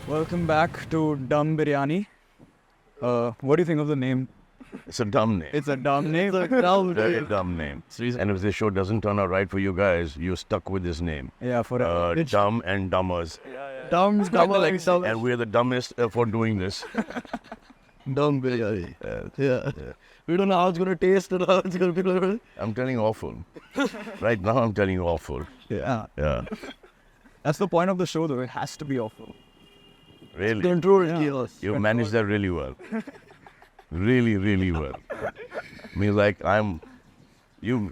Welcome back to Dumb Biryani. What do you think of the name? It's a dumb name. It's a dumb name. Very dumb name. And if this show doesn't turn out right for you guys, you're stuck with this name. Yeah, forever. Dumb and Dumbers. Dumb, like some. And we're the dumbest for doing this. Dumb Biryani. Yeah. We don't know how it's going to taste or how it's going to be. I'm telling you awful. Right now I'm telling you awful. Yeah. Yeah. That's the point of the show, though. It has to be awful. Really? Control chaos. You managed that really well. Really, really well. I mean, like, you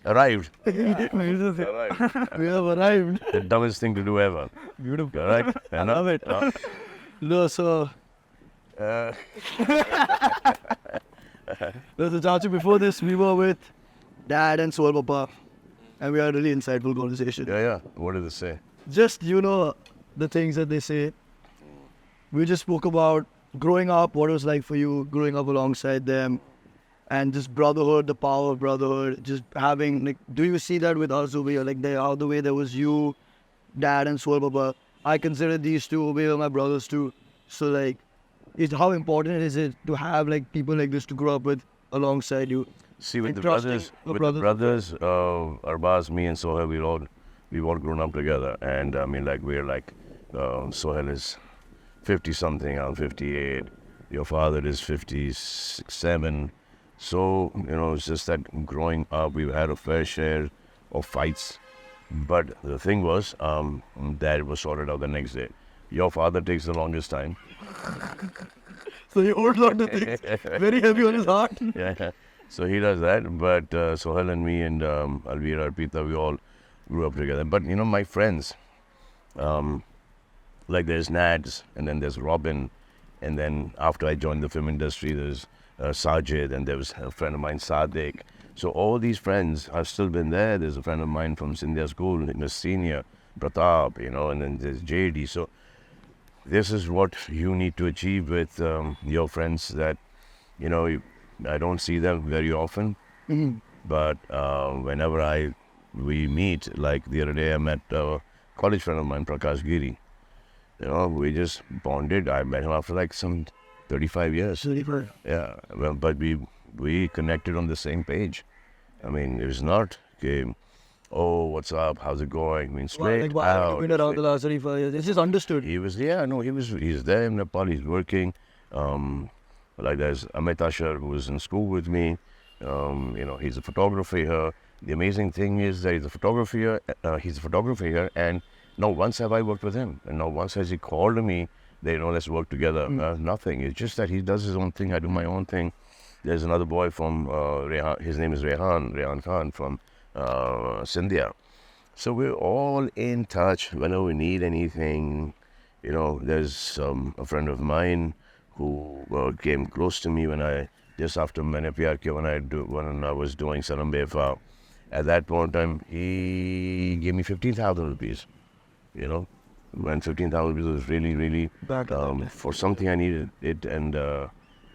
arrived. Arrived. We have arrived. The dumbest thing to do ever. Beautiful. Correct? I love it. No, so Chachu, before this, we were with Dad and Sohail Papa, and we had a really insightful conversation. Yeah. What did they say? Just, the things that they say. We just spoke about growing up, what it was like for you, growing up alongside them, and just brotherhood, the power of brotherhood, just having, like, do you see that with us over here? Like, the way there was you, Dad, and Sohail Papa. I consider these two over here my brothers too. So, like, how important is it to have, like, people like this to grow up with alongside you? See, with the Entrusting brothers, Arbaaz, me and Sohail, we've all grown up together. And I mean, like, Sohail is 50-something, I'm 58. Your father is 57. So, it's just that growing up, we've had a fair share of fights. But the thing was, that was sorted out the next day. Your father takes the longest time. So he holds on to things very heavy on his heart. Yeah. So he does that. But Sohail and me and Alvira, Arpita, we all grew up together. But, my friends, like there's Nads, and then there's Robin, and then after I joined the film industry, there's Sajid, and there was a friend of mine, Sadiq. So all these friends have still been there. There's a friend of mine from Sindhya School, Miss Senior, Pratap, and then there's JD. So this is what you need to achieve with your friends that, I don't see them very often, but whenever we meet, like the other day I met a college friend of mine, Prakash Giri. We just bonded. I met him after like some 35 years. 35. Yeah, well, but we connected on the same page. I mean, it was not, okay, oh, what's up, how's it going? I mean, straight Why have you out. been around the last 35 years? It's just understood. He's there in Nepal, he's working. Like there's Amit Ashar, who was in school with me. He's a photographer here. The amazing thing is that he's a photographer here, and not once have I worked with him, and not once has he called me, let's work together. Nothing. It's just that he does his own thing, I do my own thing. There's another boy from his name is Rehan Khan from Sindhya. So we're all in touch whenever we need anything. There's a friend of mine who came close to me just after Maine Pyar Kiya, when I was doing Salam Befa. At that point in time, he gave me 15,000 rupees. When 15,000 rupees was really, really, for something I needed it, and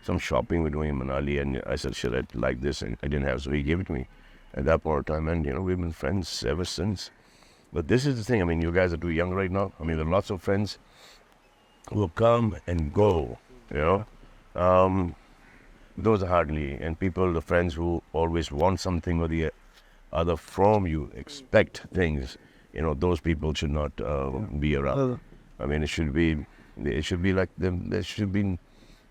some shopping we're doing in Manali, and I said, shit, I'd like this, and I didn't have, so he gave it to me at that point in time, and we've been friends ever since. But this is the thing, I mean, you guys are too young right now. I mean, there are lots of friends who will come and go, those are hardly, and the friends who always want something or the other from you, expect things, those people should not be around. I mean, it should be like there should be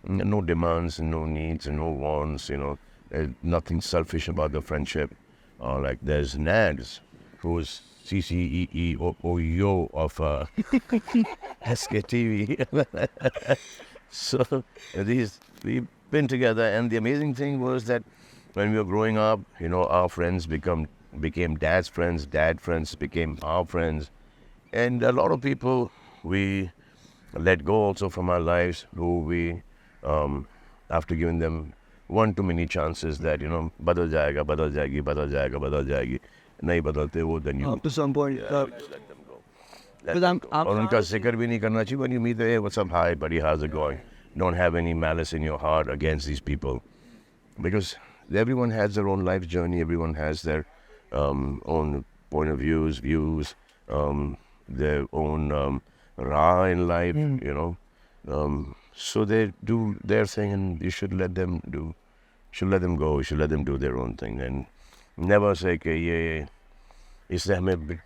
no demands and no needs and no wants, there's nothing selfish about the friendship. Like there's Nads, who's CCEEO of SKTV. So we've been together, and the amazing thing was that when we were growing up, our friends became Dad's friends, Dad friends became our friends, and a lot of people we let go also from our lives, who we, after giving them one too many chances that, badal jayega, badal jayegi, badal jayega, badal jayegi, nahi badalte wo, then you Up to some point. just let them go. और उनका जिक्र भी नहीं करना चाहिए. When you meet them, hey, what's up, hi buddy, how's it going? Don't have any malice in your heart against these people, because everyone has their own life journey, everyone has their own point of views, their own raw in life, you know. So they do their thing, and you should let them do. Should let them go. You should let them do their own thing, and never say कि ये इसने हमें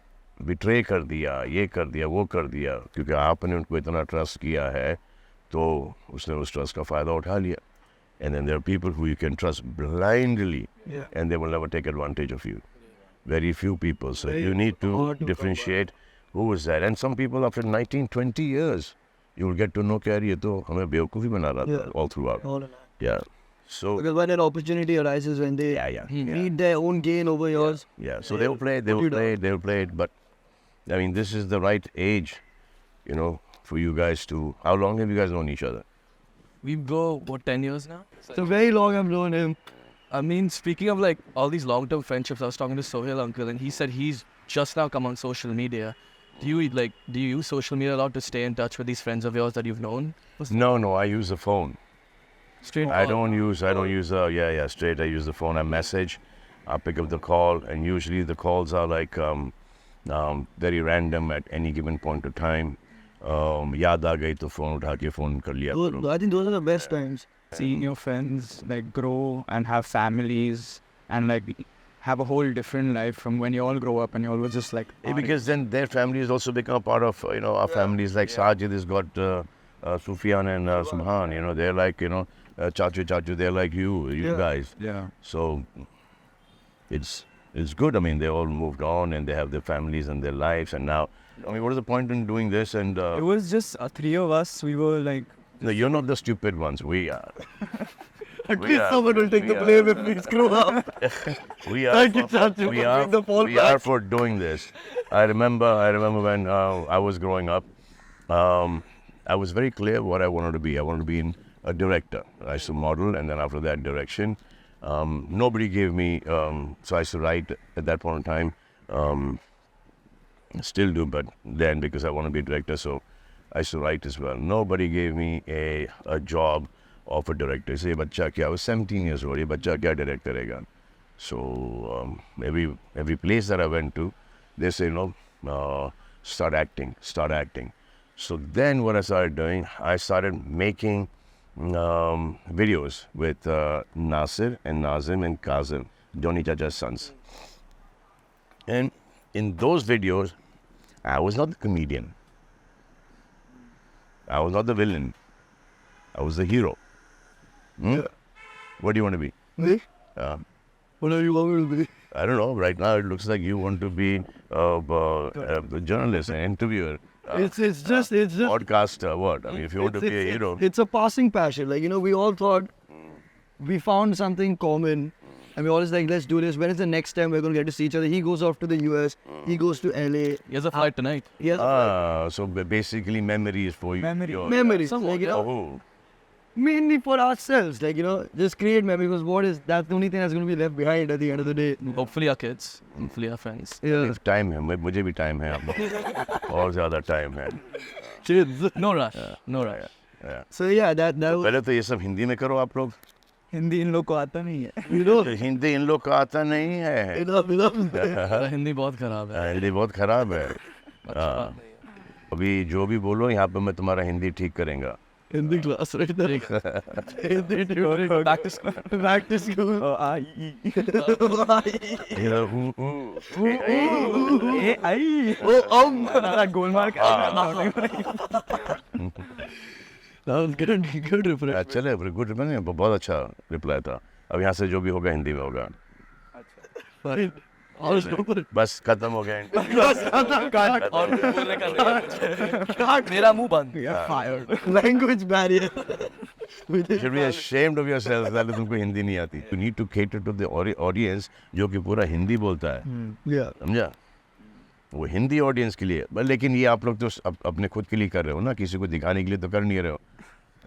betray कर दिया, ये कर दिया, वो कर दिया, क्योंकि आपने उनको इतना trust किया है, तो उसने उस trust का फायदा उठा लिया. And then there are people who you can trust blindly, and they will never take advantage of you. Very few people. So you need to differentiate who is that. And some people after 19, 20 years, you will get to know कि ये तो हमें बेवकूफ़ी बना रहा था all throughout. Yeah. So because when an opportunity arises, when they need their own gain over yours. Yeah. So they will play it. But I mean, this is the right age, you know, for you guys to. How long have you guys known each other? We go, 10 years now? So very long I've known him. I mean, speaking of like all these long-term friendships, I was talking to Sohail uncle, and he said he's just now come on social media. Do you use social media a lot to stay in touch with these friends of yours that you've known? No, I use the phone. Straight. I don't use straight. I use the phone. I message, I pick up the call, and usually the calls are like very random at any given point of time. याद आ गई तो phone उठा के phone कर लिया. I think those are the best times. Seeing your friends like grow and have families and like have a whole different life from when you all grow up and you all were just like. Because then their families also become part of our families. Like Sajid has got Sufyan and Subhan. You know, they're like Chachu. They're like you guys. Yeah. So it's good. I mean, they all moved on and they have their families and their lives. And now, I mean, what is the point in doing this? And it was just three of us. We were like. No, you're not the stupid ones. We are. At least someone will take the blame if we screw up. We are. Thank you, Chachu. We are for doing this. I remember when I was growing up, I was very clear what I wanted to be. I wanted to be a director. I used to model, and then after that, direction. Nobody gave me, so I used to write at that point in time. Still do, but then because I want to be a director, so I used to write as well. Nobody gave me a job of a director. Say, bacha kya? I was 17 years old. Ye bacha kya director रहेगा? So every place that I went to, they say, start acting. So then what I started doing, I started making videos with Nasir and Nazim and Kazim, Johnny Chacha's sons. And in those videos, I was not the comedian. I was not the villain. I was the hero. Yeah. What do you want to be? Me? What do you want me to be? I don't know. Right now, it looks like you want to be a journalist, an interviewer. It's just Podcaster, what? I mean, if you want to be a hero. It's a passing passion. Like, we all thought we found something common. And we always like, let's do this. When is the next time we're going to get to see each other? He goes off to the US. He goes to LA. He has a flight tonight. So basically memories for you. Memories. Like, mainly for ourselves. Like, just create memories, because that's the only thing that's going to be left behind at the end of the day. Hopefully our kids. Hopefully our friends. Yeah. Time है, मुझे भी time है अब और ज़्यादा time है. Kids. No rush. No rush. Yeah. So yeah, that was... पहले तो ये सब हिंदी में करो आप लोग. हिंदी इन लोग को आता नहीं है. हिंदी इन लोग को आता नहीं है. Enough. हिंदी बहुत खराब है. हिंदी बहुत खराब है. अभी जो भी बोलो यहाँ पे मैं तुम्हारा हिंदी ठीक करेंगा. Hindi class right there. Hindi tutoring. Back to school. Back to school. गोल मार के. That was good reply. चले गुड रिप्लाई. बहुत अच्छा रिप्लाई था. अब यहाँ से जो भी होगा हिंदी में होगा. Fine. Let's go for it. बस खत्म हो गया. और बोलने का नहीं. मेरा मुंह बंद. Fired. Language barrier. You should be ashamed of yourself that तुमको हिंदी नहीं आती. You need to cater to the audience जो कि पूरा हिंदी बोलता है. Yeah. समझा? वो हिंदी ऑडियंस के लिए. लेकिन ये आप लोग तो अपने खुद के लिए कर रहे हो ना, किसी को दिखाने के लिए तो कर नहीं रहे हो.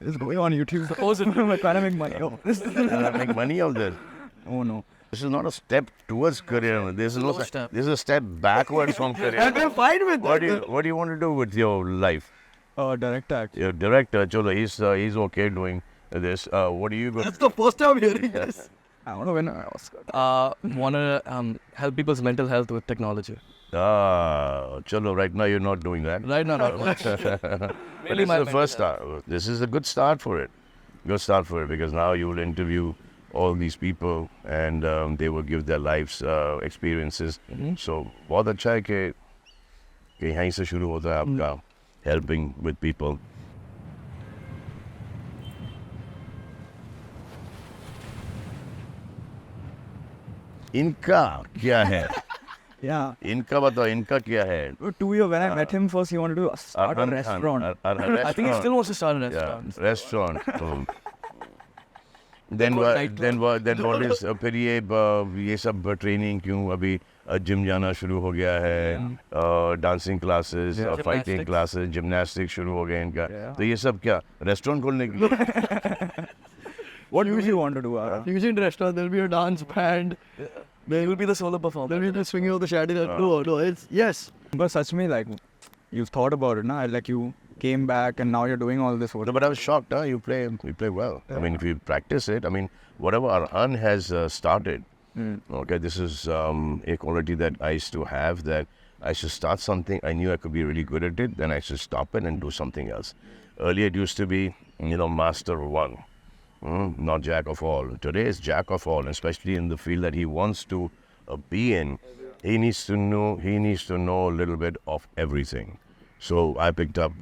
It's going on YouTube. Supposedly, we're trying to make money. Make money of this. Oh no. This is not a step towards career. This is step. This is a step backwards from career. And we're fine with What do you want to do with your life? Direct act. Your director, cholo, he's okay doing this. What do you go? That's the first time hearing this. I don't know when I was. Want to help people's mental health with technology. Chalo, right now you're not doing that. Right now, not much. But it's the first start. This is a good start for it. Good start for it, because now you will interview all these people and they will give their life's experiences. So बहुत अच्छा है कि यहीं से शुरू होता है आपका helping with people. इनका क्या है? Yeah. इनका बताओ, इनका क्या है? 2 years when I met him first, he wanted to start a Arhaan restaurant. Khan, I think he still wants to start a Yeah, restaurant. restaurant. Then what is फिर ये सब ट्रेनिंग क्यों अभी जिम जाना शुरू हो गया है, dancing classes, fighting classes, gymnastic शुरू हो गए इनका. तो ये सब क्या रेस्टोरेंट खोलने के लिए? What do you want to do, Arhaan? Usually in restaurant, there'll be a dance band. He will be the solo performer. There'll be the swinging of the shadow. No, it's yes. But such me, like, you've thought about it, na? Like, you came back and now you're doing all this work. No, but I was shocked. You play well. I mean, if you practice it, I mean, whatever Arhaan has started, okay, this is a quality that I used to have, that I should start something. I knew I could be really good at it. Then I should stop it and do something else. Earlier, it used to be, master of one. Not jack of all. Today is jack of all, especially in the field that he wants to be in. He needs to know a little bit of everything. So I picked up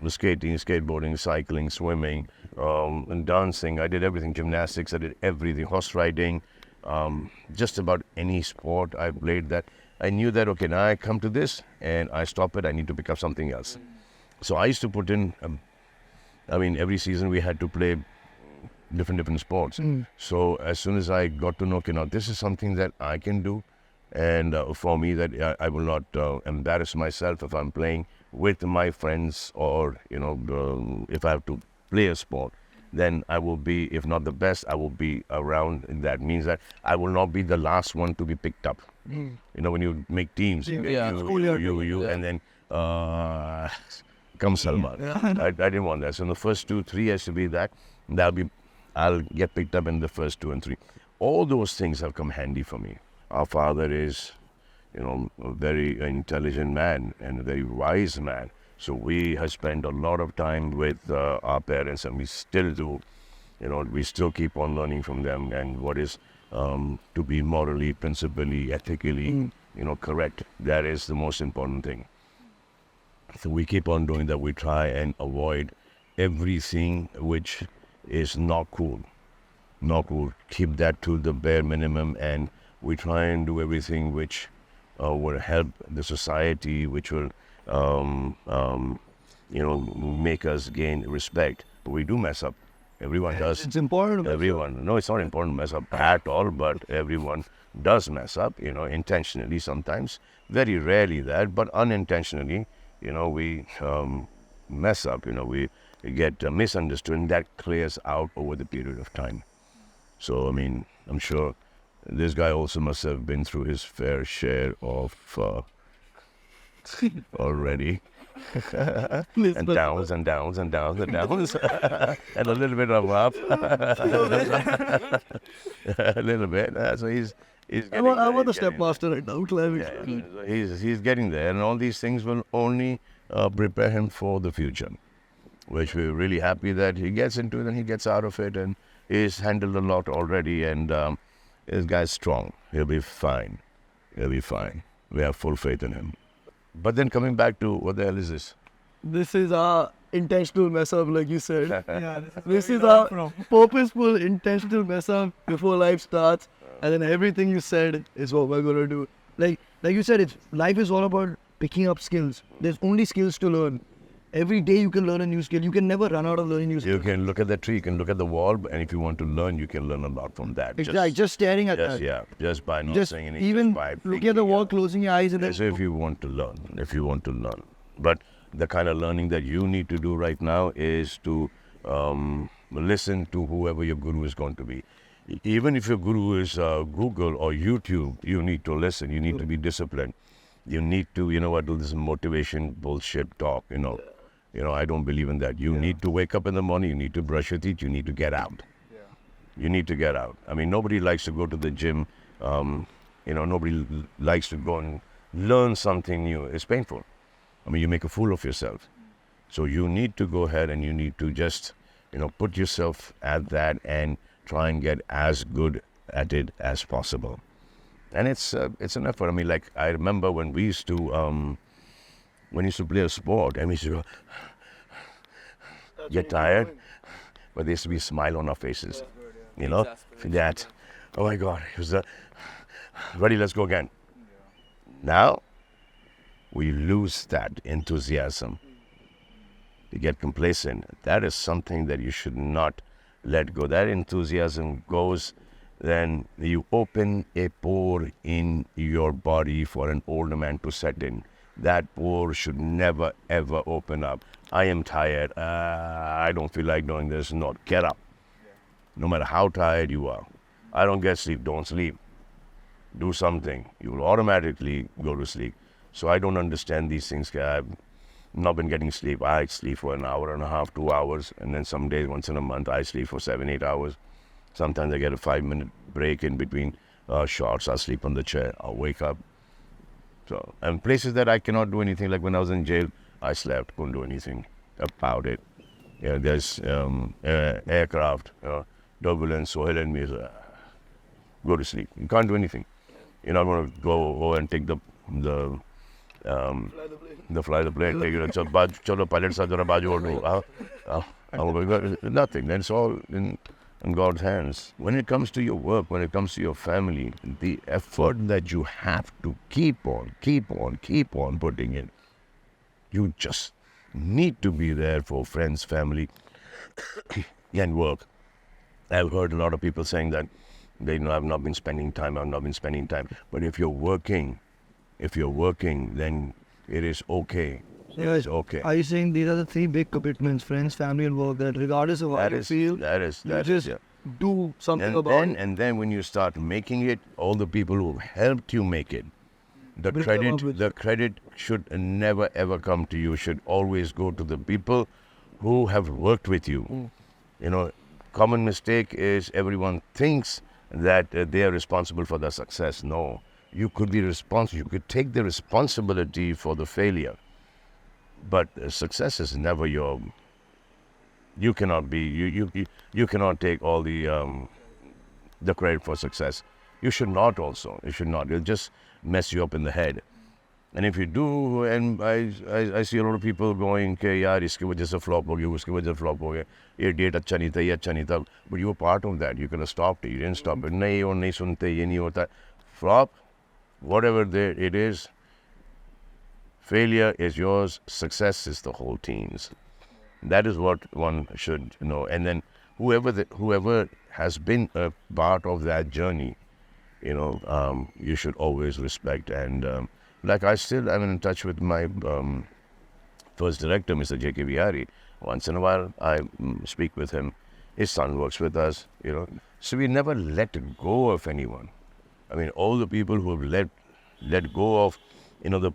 skating, skateboarding, cycling, swimming, and dancing. I did everything. Gymnastics, I did everything. Horse riding, just about any sport I played that. I knew that, okay, now I come to this and I stop it, I need to pick up something else. So I used to put in, every season we had to play different sports. So as soon as I got to know, okay, now this is something that I can do, and for me that I will not embarrass myself if I'm playing with my friends, or if I have to play a sport, then I will be, if not the best, I will be around. That means that I will not be the last one to be picked up. When you make teams, you and then come Salman. I didn't want that. So in the first 2-3 has to be that. I'll get picked up in the first 2 and 3. All those things have come handy for me. Our father is, a very intelligent man and a very wise man. So we have spent a lot of time with our parents, and we still do. We still keep on learning from them, and what is to be morally, principally, ethically, correct. That is the most important thing. So we keep on doing that. We try and avoid everything which is not cool. Keep that to the bare minimum, and we try and do everything which will help the society, which will make us gain respect. But we do mess up. Everyone does. It's important. Everyone. No, it's not important to mess up at all, but everyone does mess up, intentionally sometimes. Very rarely that, but unintentionally, we mess up, we get misunderstood, and that clears out over the period of time. So, I'm sure this guy also must have been through his fair share of already. And downs and downs and downs and downs. And a little bit of up. A little bit. So he's getting I want the stepmaster right now. He's getting there, and all these things will only prepare him for the future, which we're really happy that he gets into it and he gets out of it, and he's handled a lot already, and this guy's strong. He'll be fine. We have full faith in him. But then coming back to, what the hell is this? This is our intentional mess up, like you said. This is our purposeful, intentional mess up before life starts, and then everything you said is what we're gonna do. Like you said, life is all about picking up skills. There's only skills to learn. Every day you can learn a new skill. You can never run out of learning new skills. You can look at the tree, you can look at the wall, and if you want to learn, you can learn a lot from that. Exactly. Just staring at that. Yeah, just by not saying anything. Even just by looking at the wall, closing your eyes, and then. So if you want to learn. But the kind of learning that you need to do right now is to listen to whoever your guru is going to be. Even if your guru is Google or YouTube, you need to listen. You need to be disciplined. You need to, do this motivation bullshit talk, I don't believe in that. You need to wake up in the morning, you need to brush your teeth, you need to get out. You need to get out. Nobody likes to go to the gym. Nobody likes to go and learn something new, it's painful. I mean, you make a fool of yourself. So you need to go ahead and you need to just, put yourself at that and try and get as good at it as possible. And it's an effort. I mean, like, I remember when we used to play a sport, and we used to go, get tired, but there used to be a smile on our faces. That, oh my God, it was ready, let's go again. Now, we lose that enthusiasm. You get complacent. That is something that you should not let go. That enthusiasm goes, then you open a pore in your body for an older man to set in. That pore should never ever open up. I am tired. I don't feel like doing this. No, get up. No matter how tired you are. I don't get sleep. Don't sleep. Do something. You will automatically go to sleep. So I don't understand these things. I've not been getting sleep. I sleep for an hour and a half, 2 hours, and then some days, once in a month, I sleep for 7-8 hours. Sometimes I get a 5-minute break in between shots. I'll sleep on the chair. I'll wake up. So, and places that I cannot do anything, like when I was in jail, I slept, couldn't do anything about it. Yeah, there's aircraft, turbulence, Sohail and me, go to sleep. You can't do anything. You're not going to go and take the fly the plane, take it, chalo pilot sa jara baaju ordu. Nothing. That's all in God's hands. When it comes to your work, when it comes to your family, the effort that you have to keep on putting in, you just need to be there for friends, family, and work. I've heard a lot of people saying that I've not been spending time. But if you're working, then it is okay. Yeah, It's okay. Are you saying these are the 3 big commitments, friends, family, and work, that regardless of how you feel, do something about it? And then when you start making it, all the people who helped you make it, the credit should never ever come to you. Should always go to the people who have worked with you. Common mistake is everyone thinks that they are responsible for the success. No, you could be responsible. You could take the responsibility for the failure, but success is never your. You cannot be. You cannot take all the credit for success. You should not. Also, you should not. It'll just mess you up in the head. And if you do, and I see a lot of people going, "Okay, yaar, iski wajah se flop ho gaya, uski wajah flop ho gaya. Ye date acha nahi tha, ye acha nahi tha." But you were part of that. You could have stopped it. You didn't stop it. Nahi aur nahi sunte, ye nahi hota. Flop, whatever it is. Failure is yours. Success is the whole team's. That is what one should know. And then whoever has been a part of that journey, you should always respect. And like I still am in touch with my first director, Mr. J.K. Vihari. Once in a while, I speak with him. His son works with us, So we never let go of anyone. I mean, all the people who have let go of, the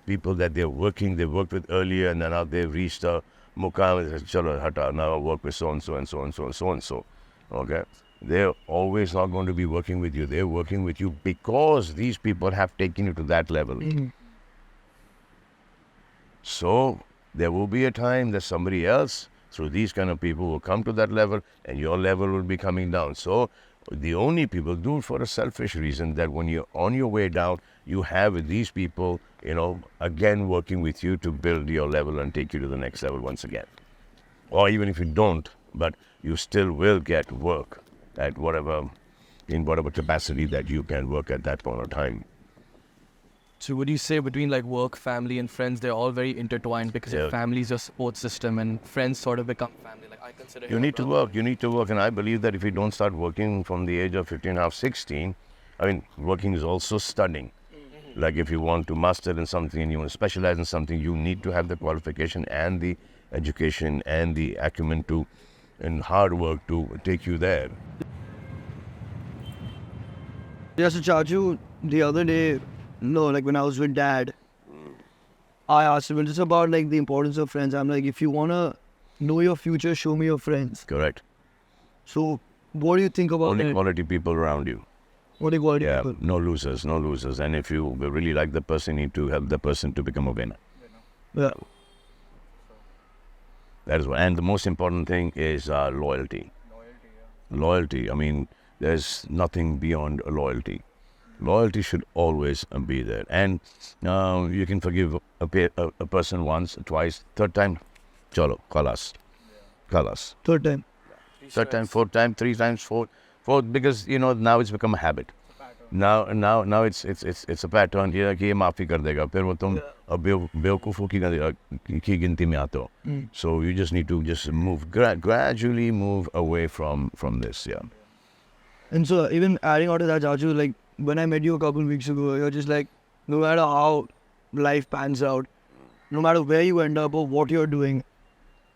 people that they worked with earlier, and then now they've reached a mukam, they say, "Chalo, hata, now I work with so-and-so and so-and-so and so-and-so." Okay? They're always not going to be working with you. They're working with you because these people have taken you to that level. Mm-hmm. So there will be a time that somebody else, through these kind of people, will come to that level, and your level will be coming down. So the only people do it for a selfish reason, that when you're on your way down, you have these people, again working with you to build your level and take you to the next level once again. Or even if you don't, but you still will get work at in whatever capacity that you can work at that point of time. So would you say between like work, family, and friends, they're all very intertwined, because your family is your support system and friends sort of become family? Like I consider you need to work, and I believe that if you don't start working from the age of 15, 16, I mean, working is also studying. Like if you want to master in something and you want to specialize in something, you need to have the qualification and the education and the acumen and hard work to take you there. Yeah, so Chachu, the other day, like when I was with Dad, I asked him just about like the importance of friends. I'm like, if you want to know your future, show me your friends. Correct. So what do you think about Only it? quality people around you. What equality Yeah, people? no losers, no losers. And if you really like the person, you need to help the person to become a winner. Yeah. That is what. And the most important thing is loyalty. Loyalty. I mean, there's nothing beyond loyalty. Loyalty should always be there. And you can forgive a person once, twice, third time, chalo, khalas. Khalas. Third time. Third time, fourth time, three times, fourth, because now it's become a habit. Now it's a pattern. ये कि ये माफी कर देगा, फिर वो तुम बेवकूफों की गिनती में आते हो. So you just need to just move gradually move away from this. Yeah. And so even adding on to that, Chachu, like when I met you a couple weeks ago, you're just like, no matter how life pans out, no matter where you end up or what you're doing,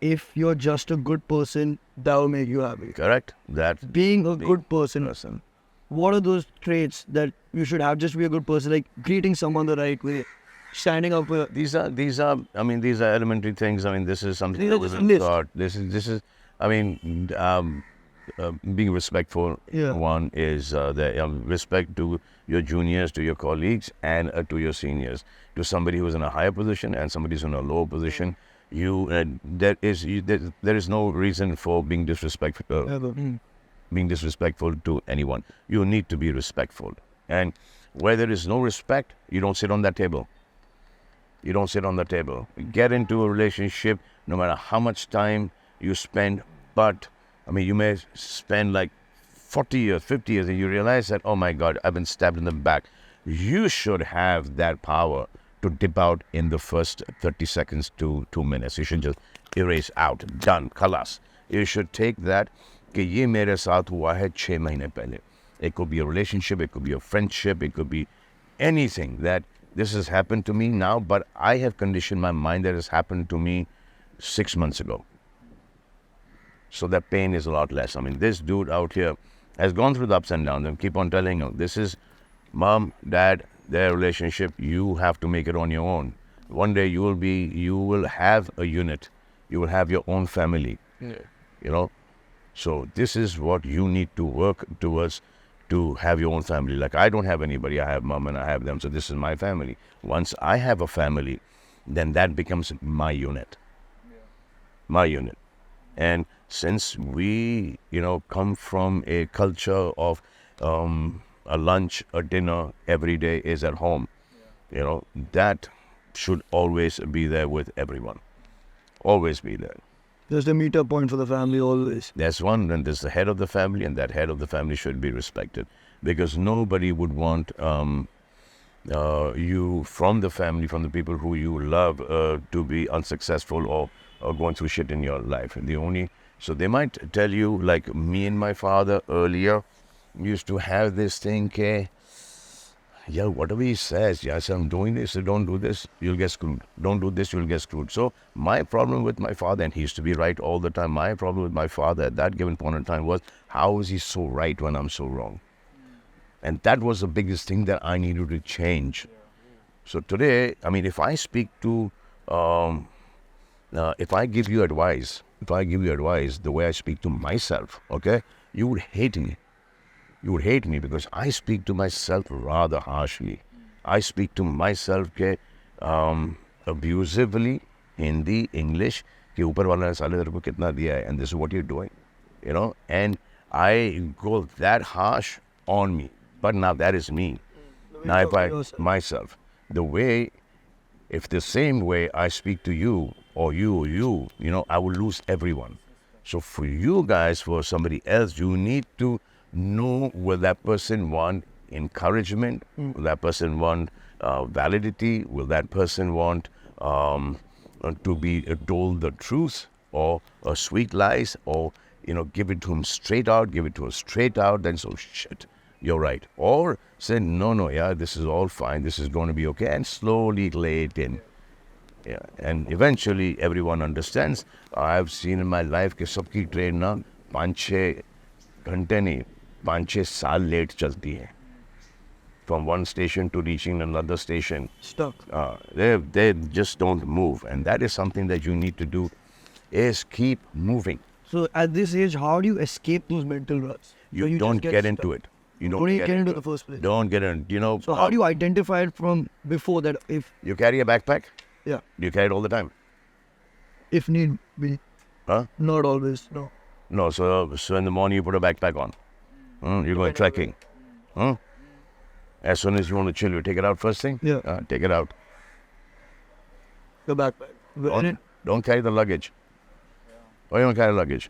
if you're just a good person, that will make you happy. Correct. That Being a good person, what are those traits that you should have just to be a good person? Like greeting someone the right way, standing up for... these are elementary things. I mean, this is something These that are was just lists. taught. This is. I mean, being respectful. Yeah. One is the respect to your juniors, to your colleagues, and to your seniors. To somebody who's in a higher position and somebody who's in a lower position, there is no reason for being disrespectful. Being disrespectful to anyone. You need to be respectful. And where there is no respect, you don't sit on that table. You don't sit on the table. Get into a relationship, no matter how much time you spend, but I mean, you may spend like 40 years, 50 years, and you realize that, oh my God, I've been stabbed in the back. You should have that power to dip out in the first 30 seconds to 2 minutes. You should just erase out. Done. Khalas. You should take that. कि ये मेरे साथ हुआ है 6 महीने पहले. It could be a relationship, it could be a friendship, it could be anything that this has happened to me now, but I have conditioned my mind that has happened to me 6 months ago. So that pain is a lot less. I mean, this dude out here has gone through the ups and downs and keep on telling him, this is mom, dad, their relationship. You have to make it on your own. One day you will have a unit. You will have your own family. Yeah. So this is what you need to work towards, to have your own family. Like I don't have anybody. I have mom and I have them. So this is my family. Once I have a family, then that becomes my unit. My unit. And since we, come from a culture of a lunch, a dinner every day is at home, that should always be there with everyone. Always be there. There's the meetup point for the family always. There's one, and there's the head of the family, and that head of the family should be respected. Because nobody would want you from the family, from the people who you love, to be unsuccessful or going through shit in your life. So they might tell you, like me and my father earlier used to have this thing, yeah, whatever he says, yes, I'm doing this, so don't do this, you'll get screwed. Don't do this, you'll get screwed. So my problem with my father, and he used to be right all the time, my problem with my father at that given point in time was, how is he so right when I'm so wrong? And that was the biggest thing that I needed to change. So today, I mean, if I speak to, if I give you advice, the way I speak to myself, okay, you would hate me. You would hate me because I speak to myself rather harshly. I speak to myself abusively, Hindi, English, कि ऊपर वाला ने साले तेरे को कितना दिया है, and this is what you're doing, and I go that harsh on me. But now that is me. Now if myself, if the same way I speak to you, or you, I will lose everyone. So for you guys, for somebody else, you need to know, will that person want encouragement? Will that person want validity? Will that person want to be told the truth, or sweet lies, or give it to him straight out, give it to her straight out? Then so shit, you're right. Or say no, yeah, this is all fine, this is going to be okay, and slowly lay it in. Yeah, and eventually everyone understands. I've seen in my life कि सबकी train ना 5-6 घंटे नहीं 5-6 साल late चलती है. From one station to reaching another station. Stuck. They just don't move. And that is something that you need to do, is keep moving. So at this age, how do you escape those mental ruts? You don't get into it. You Don't even get into the first place. Don't get in. You know. So how do you identify it from before that? If You carry a backpack? Yeah. Do you carry it all the time? if need be, Huh? not always. No. No. So in the morning you put a backpack on. You're going trekking. As soon as you want to chill, you take it out first thing. Yeah. Take it out. The backpack. Don't carry the luggage. Why you don't carry luggage?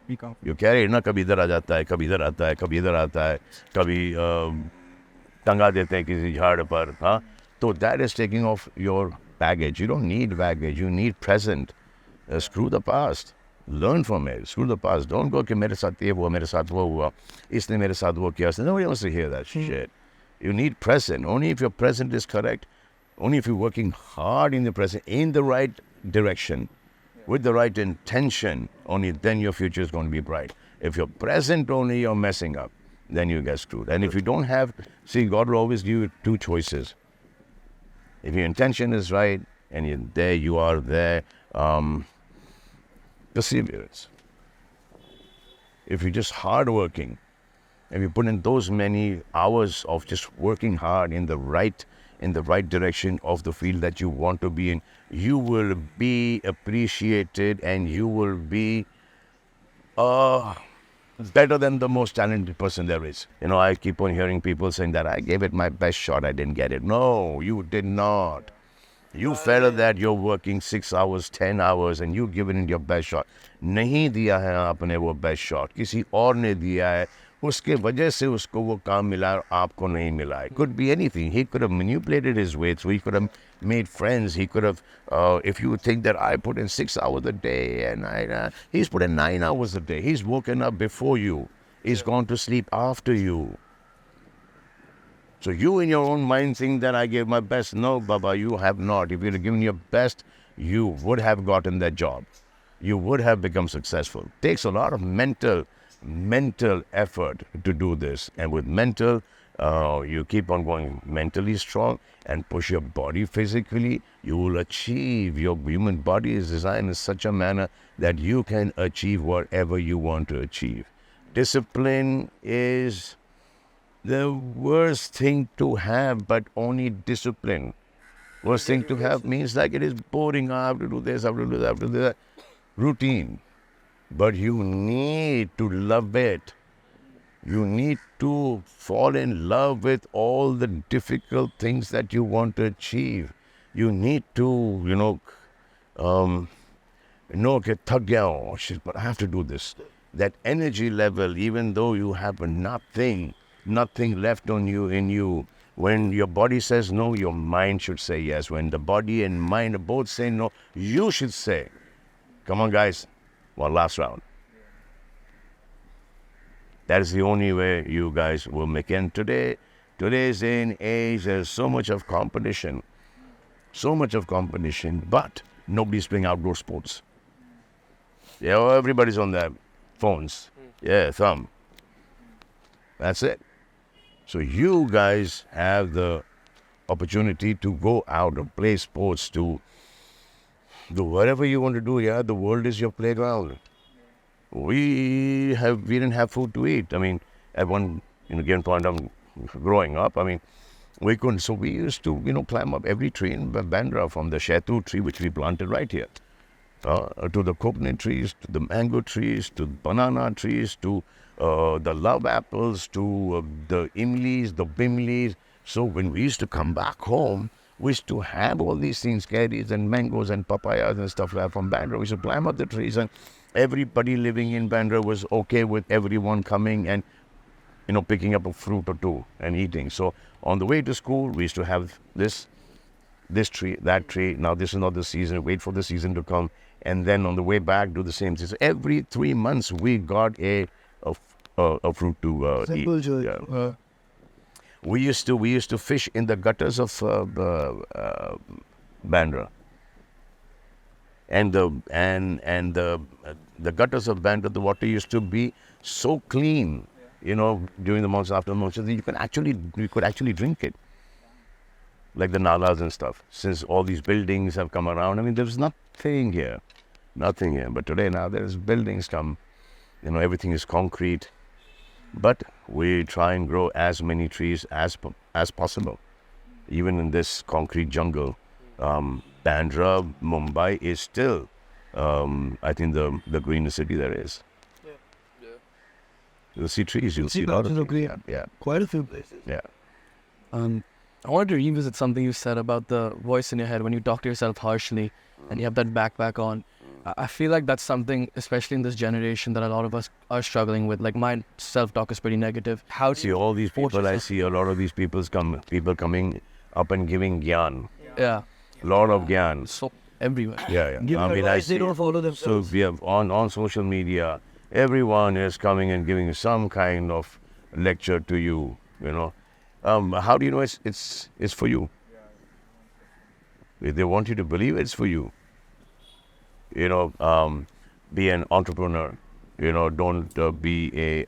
Be calm. You carry it ना कभी इधर आ जाता है कभी इधर आता है कभी इधर आता है कभी टंगा देते हैं किसी झाड़ पर हाँ तो that is taking off your baggage. You don't need baggage. You need present. Screw the past. Learn from it. Screw the past. Don't go कि मेरे साथ ये हुआ मेरे साथ वो हुआ इसने मेरे साथ वो किया nobody wants to hear that shit. You need present. Only if your present is correct. Only if you're working hard in the present in the right direction. With the right intention, only then your future is going to be bright. If you're present only, you're messing up. Then you get screwed. And if you don't have, see, God will always give you two choices. If your intention is right and you're there, you are there. Perseverance. If you're just hardworking, if you put in those many hours of just working hard in the right direction of the field that you want to be in, you will be appreciated and you will be better than the most talented person there is. You know, I keep on hearing people saying that I gave it my best shot, I didn't get it. No, you did not. You felt that you're working 6 hours, 10 hours and you given it your best shot. नहीं दिया है आपने वो best shot, किसी और ने दिया है. उसके वजह से उसको वो काम मिला और आपको नहीं मिला है. Could be anything. He could have manipulated his way through. He could have made friends. He could have, if you think that I put in 6 hours a day and he's put in 9 hours a day. He's woken up before you. He's gone to sleep after you. So you in your own mind think that I gave my best. No, Baba, you have not. If you'd have given your best, you would have gotten that job. You would have become successful. Takes a lot of mental effort to do this. And with mental, you keep on going mentally strong and push your body physically. You will achieve. Your human body is designed in such a manner that you can achieve whatever you want to achieve. Discipline is the worst thing to have, but only discipline. Worst thing to have means like it is boring. I have to do this, I have to do that, I have to do that. Routine. But you need to love it. You need to fall in love with all the difficult things that you want to achieve. You need to, कि थक गया हूँ, shit, but I have to do this. That energy level, even though you have nothing left in you. When your body says no, your mind should say yes. When the body and mind both say no, you should say, come on guys, one last round. That is the only way you guys will make it. And today's day and age, there's so much of competition, but nobody's playing outdoor sports. Yeah, everybody's on their phones. Yeah, thumb. That's it. So you guys have the opportunity to go out and play sports, to do whatever you want to do. Yeah, the world is your playground. We didn't have food to eat. I mean, at one given point of growing up, I mean, we couldn't. So we used to, climb up every tree in Bandra, from the Chachu tree, which we planted right here, to the coconut trees, to the mango trees, to banana trees, to the love apples, to the imlis, the bimlis. So when we used to come back home, we used to have all these things, carrots and mangoes and papayas and stuff like that from Bandra. We used to climb up the trees, and everybody living in Bandra was okay with everyone coming and, picking up a fruit or two and eating. So on the way to school, we used to have this tree, that tree. Now this is not the season. Wait for the season to come. And then on the way back, do the same thing. So every 3 months, we got a fruit to Simple eat. joy. Yeah. We used to fish in the gutters of Bandra, and the gutters of Bandra, the water used to be so clean, during the months, after the months, you could actually drink it, like the nalas and stuff. Since all these buildings have come around, I mean, there's nothing here. But today now there's buildings come, everything is concrete. But we try and grow as many trees as possible. Even in this concrete jungle, Bandra, Mumbai is still, I think, the greenest city there is. You'll see trees, you'll see a lot of trees. Yeah. Quite a few places. Yeah. I wanted to revisit something you said about the voice in your head when you talk to yourself harshly and you have that backpack on. I feel like that's something, especially in this generation, that a lot of us are struggling with. Like, my self-talk is pretty negative. How See all these people, I see a lot of these people coming up and giving gyan. Yeah. A lot of gyan. So everywhere. Yeah. Give advice, they don't follow So themselves. we have on social media, everyone is coming and giving some kind of lecture to you, you know. How do you know it's for you? If they want you to believe it's for you. You know, be an entrepreneur. You know, don't be a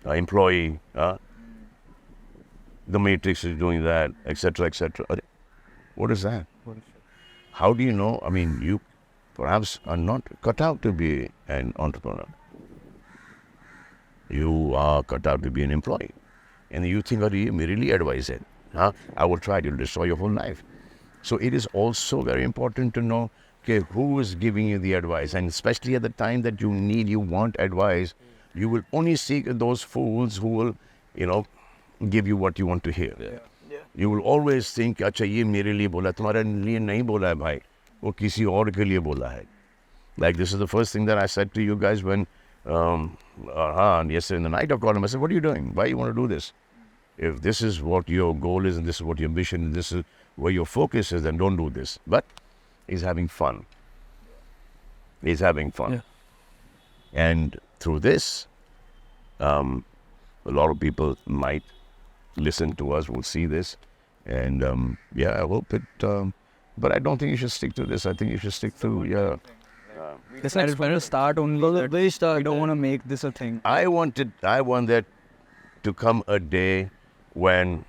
employee. The Matrix is doing that, etc., etc. What is that? How do you know? I mean, you perhaps are not cut out to be an entrepreneur. You are cut out to be an employee. And you think, "Arey, mere liye advice hai. I will try to destroy your whole life." So it is also very important to know who is giving you the advice. And especially at the time that you want advice, you will only seek those fools who will, you know, give you what you want to hear. You will always think, "Acha, ye mere liye bola, tumhare liye nahi bola hai bhai. Wo kisi aur ke liye bola hai." Like, this is the first thing that I said to you guys when Arhaan, yesterday in the night, I called him. I said, "What are you doing? Why you want to do this? If this is what your goal is and this is what your ambition is, this is where your focus is, then don't do this." But he's having fun. He's having fun. Yeah. And through this, a lot of people might listen to us, will see this. And I hope it, but I don't think you should stick to this. I think you should stick to, Decided from the start only that Very start. we don't want to make this a thing. I want that to come a day when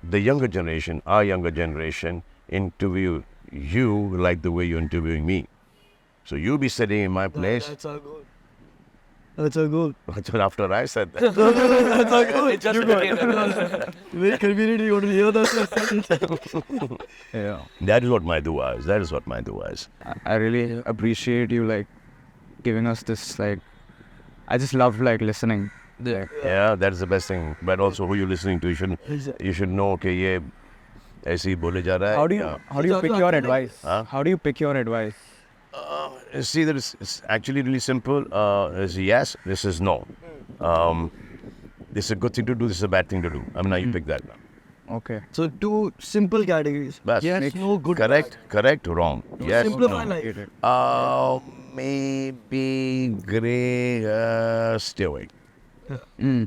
the younger generation, our younger generation, interview you like the way you're interviewing me. So you'll be sitting in my place. That's our goal. That's our goal. After I said that. That's our goal. Very convenient you want to hear that. Yeah. That is what my dua is. That is what my dua is. I really appreciate you like giving us this like. I just love like listening. Yeah. Yeah, that is the best thing. But also, who you're listening to, you should know, okay, ye aise hi bole ja raha hai. How do you pick your advice? Huh? How do you pick your advice? See, that it's actually really simple. Is yes, this is no. This is a good thing to do, this is a bad thing to do. I mean, now you pick that now. Okay. So two simple categories. Bas. Yes, no, good. Correct, wrong. Yes, Simplify no. life. Maybe grey, stay away.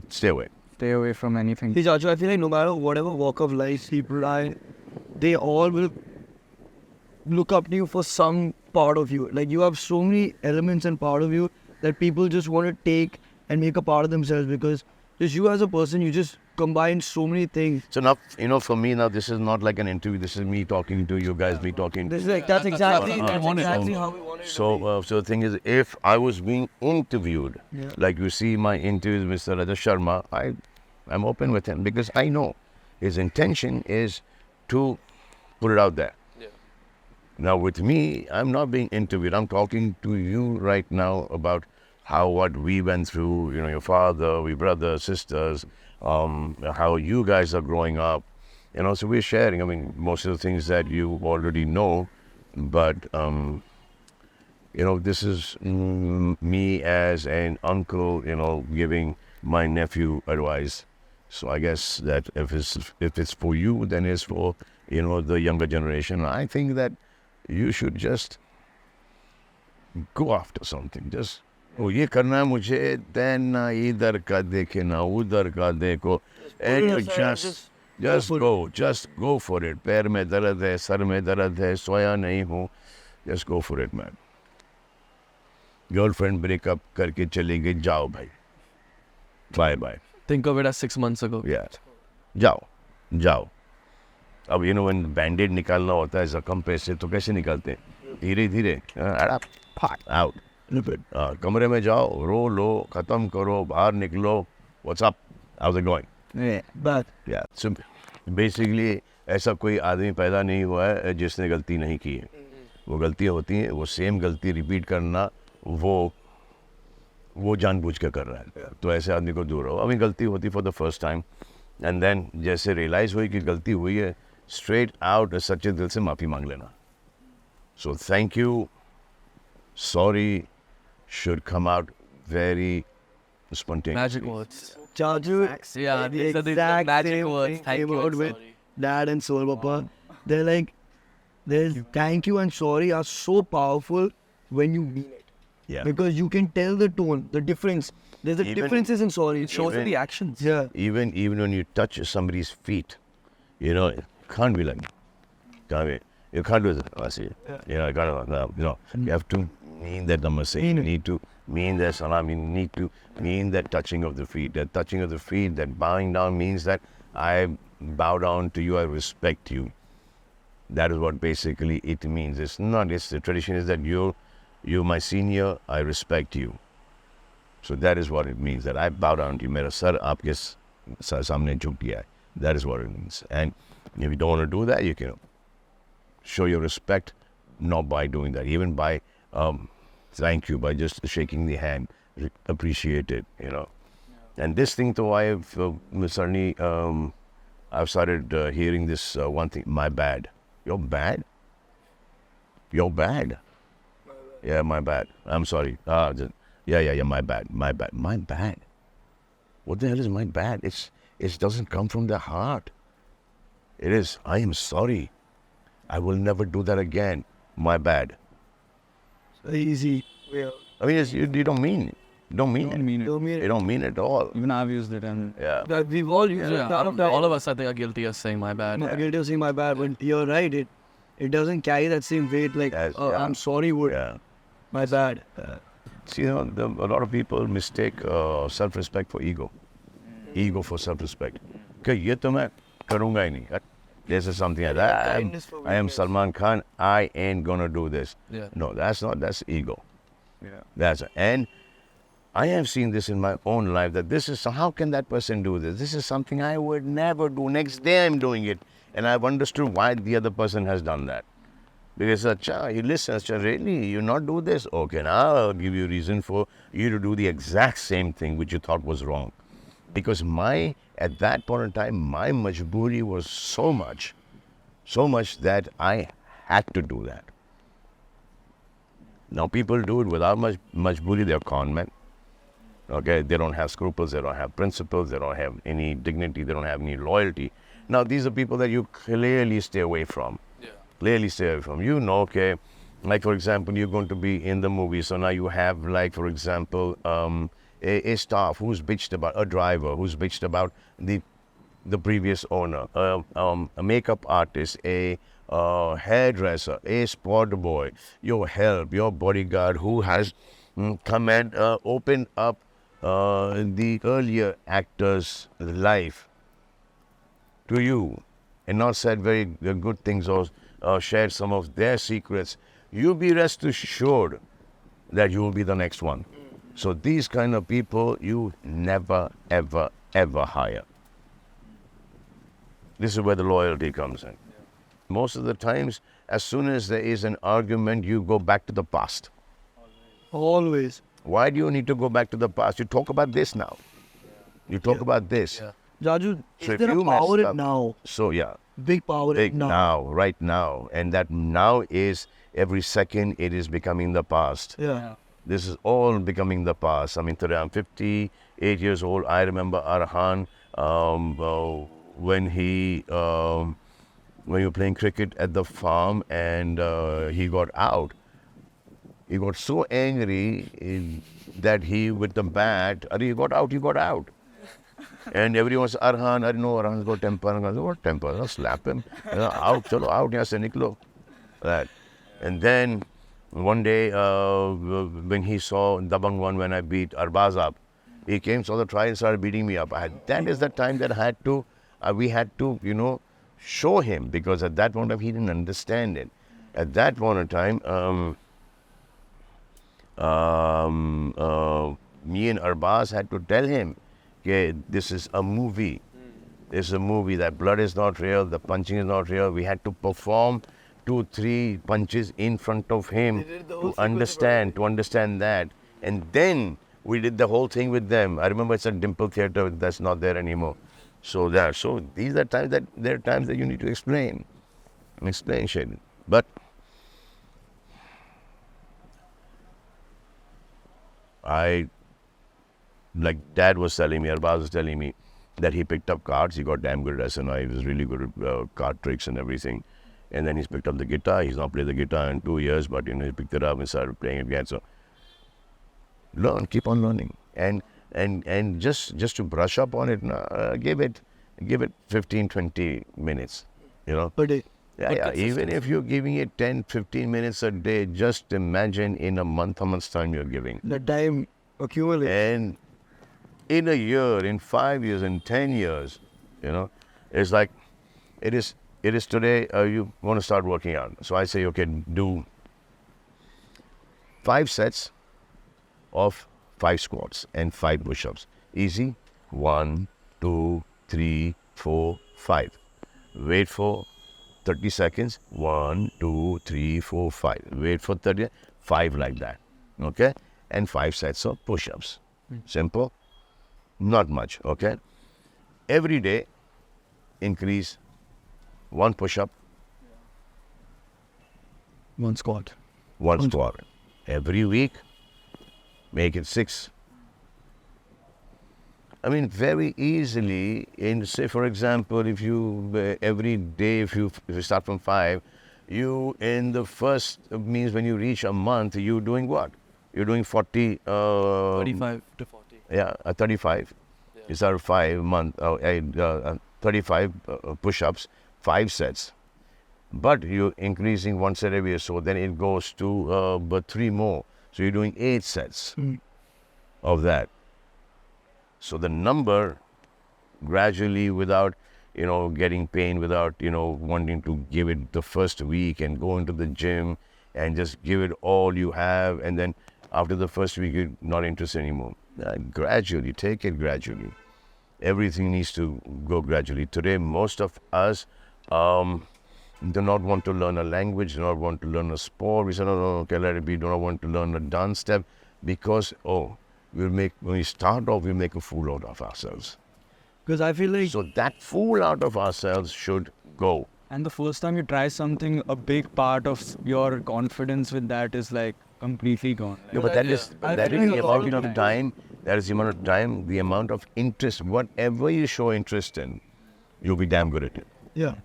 Stay away. Stay away from anything. See, Chachu, I feel like no matter whatever walk of life people are, they all will look up to you for some part of you. Like, you have so many elements and part of you that people just want to take and make a part of themselves, because just you as a person, you just combine so many things. So now, for me now, this is not like an interview. This is me talking to you guys, me talking to This is like, that's exactly how we want it. So the thing is, if I was being interviewed, like you see my interview with Mr. Raja Sharma, I'm open with him because I know his intention is to put it out there. Now with me, I'm not being interviewed. I'm talking to you right now about what we went through, your father, we brothers, sisters, how you guys are growing up. So we're sharing, most of the things that you already know, but, this is me as an uncle, giving my nephew advice. So I guess that if it's for you, then it's for, the younger generation. I think that you should just go after something. Just, ye karna hai mujhe, then idhar ka dekhe na udhar ka dekho. And just go for it. Pair mein darad hai, sar mein darad hai, soya nahi hu. Just go for it, man. Girlfriend break up karke chali gayi, jao bhai. Bye. Think of it as 6 months ago. Yeah. Jao. अब when बैंडेड निकालना होता है जख्म पे से तो कैसे निकालते हैं धीरे धीरे out Repeat. कमरे में जाओ, रो लो, खत्म करो, बाहर निकलो. What's up? How's it going? Yeah. But Yeah. So basically ऐसा कोई आदमी पैदा नहीं हुआ है जिसने गलती नहीं की है. वो गलतियाँ होती हैं, वो सेम गलती रिपीट करना वो जानबूझ के कर रहा है. तो ऐसे आदमी को दूर रहो. अभी गलती होती for the first time and then जैसे रियलाइज़ हुई कि गलती हुई है, स्ट्रेट आउट सच्चे दिल से माफ़ी मांग लेना. So thank you, sorry should come out very spontaneous. Magic words. Chachu, Yeah, the these are the exact magic same words. thing Thank came you out and with sorry. Dad and Soul Papa. They're like, there's thank you and sorry are so powerful when you mean it. Yeah. Because you can tell the tone, the difference. There's a Even- differences in sorry. It Shows Even- the actions. Yeah. Even when you touch somebody's feet, you know, it can't be like, you can't do this. I see. You know, you have to mean that namaste. Mean You it. need to mean that salam. You need to mean that touching of the feet. That touching of the feet, that bowing down means that I bow down to you, I respect you. That is what basically it means. It's not, it's the tradition is that you're my senior, I respect you. So that is what it means, that I bow down to you. Mera sar aapke samne jhuk diya hai. That is what it means. And if you don't want to do that, you can show your respect not by doing that, even by thank you, by just shaking the hand, appreciate it, you know. And this thing though, I've certainly, I've started hearing this one thing, my bad. You're bad? You're bad? Yeah, my bad. I'm sorry. Yeah, my bad. My bad. What the hell is my bad? It doesn't come from the heart. It is, I am sorry. I will never do that again. My bad. Easy. Yeah. I mean, you don't mean it. You don't mean Don't it. mean it. Don't mean You it. don't mean it at all. Even I've used it and Yeah. That we've all used Yeah, it. all of us, I think, are guilty of saying my bad. I'm guilty of saying my bad, but you're right. It doesn't carry that same weight like, Yes, yeah. I'm sorry, would. Yeah. My bad. See, you know, a lot of people mistake self-respect for ego. Ego for self-respect. Okay, ये तो मैं करूँगा ही नहीं. This is something like that. Kindness for I am weakness. Salman Khan. I ain't gonna do this. Yeah. No, that's not. That's ego. yeah. And I have seen this in my own life that this is, how can that person do this? This is something I would never do. Next day I'm doing it. And I've understood why the other person has done that. Because, you listen, really, you not do this? Okay, now I'll give you reason for you to do the exact same thing which you thought was wrong. Because at that point in time, my majboori was so much that I had to do that. Now people do it without much majboori, they're con men. Okay, they don't have scruples, they don't have principles, they don't have any dignity, they don't have any loyalty. Now these are people that you clearly stay away from. Yeah. Clearly stay away from. You know, okay, like for example, you're going to be in the movie, so now you have, like for example, a staff who's bitched about, a driver who's bitched about the previous owner, a makeup artist, a hairdresser, a sport boy, your help, your bodyguard who has come and opened up the earlier actor's life to you and not said very good things or shared some of their secrets. You be rest assured that you will be the next one. So these kind of people you never, ever, ever hire. This is where the loyalty comes in. Most of the times, as soon as there is an argument, you go back to the past. Always. Why do you need to go back to the past? You talk about this now. You talk about this. Yeah. Jaju, So is if there a you messed power in up- now? So yeah, Big power big in now. now, right now. And that now is, every second it is becoming the past. Yeah. This is all becoming the past. I mean, today I'm 58 years old. I remember Arhaan when he when you were playing cricket at the farm and he got out. He got so angry that he, with the bat, he got out. And everyone said, Arhaan, I know Arhaan's got temper. I said, what temper? I'll slap him. Out, chalo, out, yahan se niklo. That. And then one day, when he saw Dabang 1, when I beat Arbaaz up, he came, saw the trial, and started beating me up. That is the time that we had to, show him, because at that point of time, he didn't understand it. At that point of time, Me and Arbaaz had to tell him, okay, this is a movie. This is a movie. That blood is not real. The punching is not real. We had to perform 2-3 punches in front of him to understand that. And then we did the whole thing with them. I remember it's a Dimple Theatre that's not there anymore. So these are times that you need to explain shit. But like Dad was telling me, Arbaaz was telling me that he picked up cards. He got damn good at SNI. He was really good at card tricks and everything. And then he's picked up the guitar. He's not played the guitar in 2 years, but he picked it up and started playing it again. So learn, keep on learning, and just to brush up on it. Give it 15-20 minutes. Per day. Yeah. Even if you're giving it 10-15 minutes a day, just imagine in a month's time you're giving. The time accumulates. And in a year, in 5 years, in 10 years, it's like it is today. You want to start working out. So I say, okay, do 5 sets of 5 squats and 5 push-ups. Easy. 1, 2, 3, 4, 5. Wait for 30 seconds. 1, 2, 3, 4, 5. Wait for 30. 5 like that. Okay? And 5 sets of push-ups. Simple. Not much. Okay? Every day, increase 1 push-up. 1 squat. 1 squat. Every week, make it 6. I mean, very easily, say for example, if you, every day, if you start from 5, you, in the first, means when you reach a month, you're doing what? You're doing 40... 35 to 40. Yeah, 35. Yeah. You start 5 month, 35 push-ups, 5 sets. But you're increasing 1 set every year, so then it goes to 3 more. So you're doing 8 sets of that. So the number gradually, without, getting pain, without, wanting to give it the first week and go into the gym and just give it all you have. And then after the first week, you're not interested anymore. Gradually, take it gradually. Everything needs to go gradually. Today, most of us do not want to learn a language, do not want to learn a sport. We say, no, okay, let it be. Do not want to learn a dance step because, when we start off, we make a fool out of ourselves. Because I feel like... So that fool out of ourselves should go. And the first time you try something, a big part of your confidence with that is like completely gone. No, but that is I the think a lot amount of of time, that is the amount of time, the amount of interest, whatever you show interest in, you'll be damn good at it. Yeah.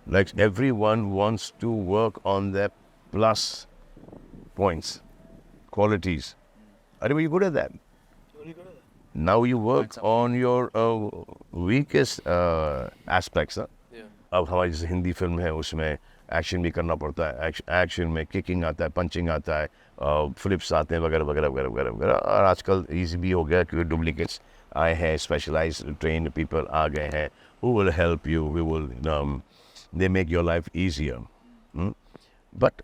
Like everyone wants to work on their plus points, qualities. Are you good at that? Now you work on your weakest aspects. अब हमारी जैसे Hindi film है उसमें action भी करना पड़ता है, action में किकिंग आता है, पंचिंग आता है, फ्लिप्स आते हैं वगैरह वगैरह वगैरह वगैरह वगैरह. और आजकल ईजी भी हो गया क्योंकि डुप्लीकेट्स आए हैं, स्पेशलाइज्ड ट्रेन्ड पीपल आ गए हैं who will help you, they make your life easier. But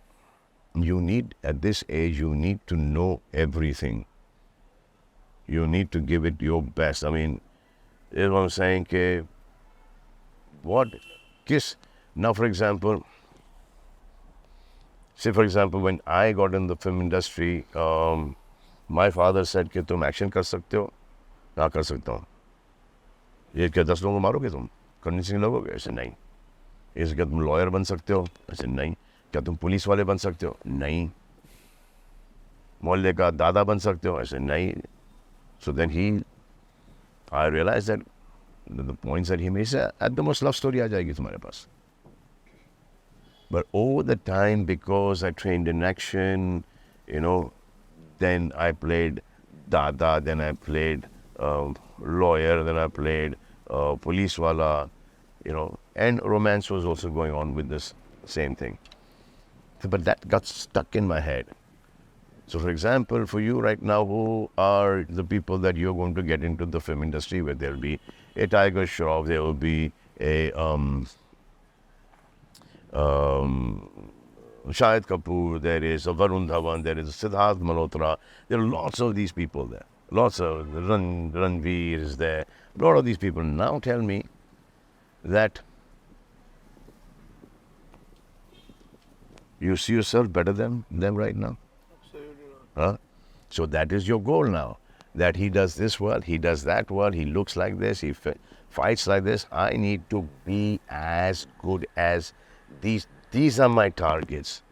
you need, at this age, you need to know everything. You need to give it your best. I mean, is what I'm saying. Now, for example, when I got in the film industry, my father said कि तुम action कर सकते हो? हाँ, कर सकता हूँ. ये क्या 10 लोगों को मारोगे तुम? कन्विंसिंग लगोगे? ऐसे नहीं. ये क्या तुम लॉयर बन सकते हो? ऐसे नहीं. क्या तुम पुलिस वाले बन सकते हो? नहीं. मोहल्ले का दादा बन सकते हो? ऐसे नहीं. So then I realized that the points that he made, at the most love story आ जाएगी तुम्हारे पास. But over the time, because I trained in action, then I played dada, then I played lawyer, then I played police wala, and romance was also going on with this same thing. But that got stuck in my head. So, for example, for you right now, who are the people that you're going to get into the film industry where there'll be a Tiger Shroff, there will be a Shahid Kapoor, there is Varun Dhawan, there is Siddharth Malhotra. There are lots of these people there. Lots of Ranveer is there. A lot of these people. Now tell me that you see yourself better than them right now? Absolutely not. Huh? So that is your goal now. That he does this well, he does that well, he looks like this, he fights like this. I need to be as good as these. These are my targets.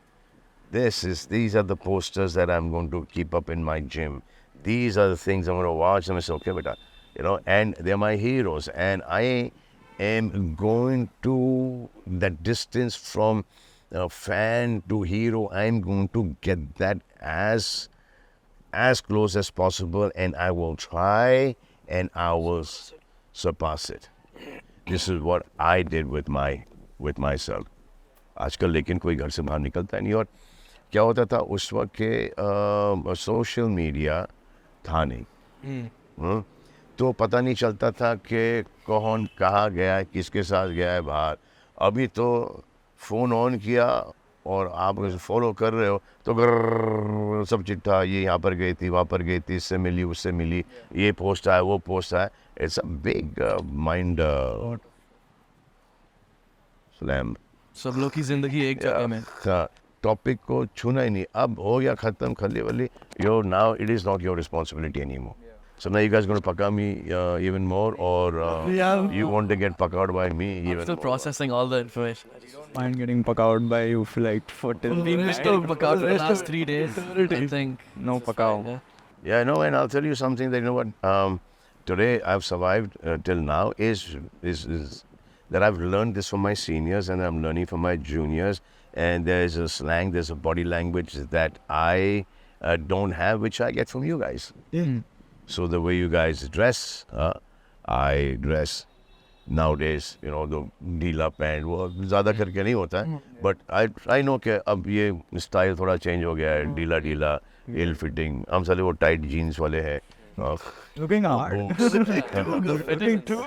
These are the posters that I'm going to keep up in my gym. These are the things I'm going to watch and I say, okay, beta, and they're my heroes. And I am going to that distance from fan to hero. I'm going to get that as close as possible, and I will try and I will surpass it. This is what I did with myself. आजकल लेकिन कोई घर से बाहर निकलता नहीं, और क्या होता था उस वक्त के सोशल मीडिया था नहीं, तो पता नहीं चलता था कि कौन कहाँ गया है, किसके साथ गया है बाहर. अभी तो फ़ोन ऑन किया और आप फॉलो कर रहे हो तो ग्रर सब चिट्ठा, ये यहाँ पर गई थी, वहाँ पर गई थी, इससे मिली, उससे मिली, ये पोस्ट आया, वो पोस्ट आया. It's a big mind slam. सब लोग की जिंदगी एक जगह में. टॉपिक को छूना ही नहीं. अब हो गया ख़त्म, खली वली. You're now, it is not your responsibility anymore. So now you guys going to paka me even more, or you want to get pakad by me even Still more? processing all the information. Mind getting pakawed by you for like for till We're still pakad for the last 3 days. I think. no pakaw. Yeah. Yeah, no, and I'll tell you something that, today I've survived till now is that I've learned this from my seniors and I'm learning from my juniors, and there's a slang, there's a body language that I don't have, which I get from you guys. Yeah. So the way you guys dress, I dress nowadays, the ढीला pant वो ज़्यादा करके नहीं होता है, but I know कि अब ये स्टाइल थोड़ा चेंज हो गया है, ढीला ढीला, ill fitting. हम साले वो टाइट जीन्स वाले हैं. Looking hard. Fitting too.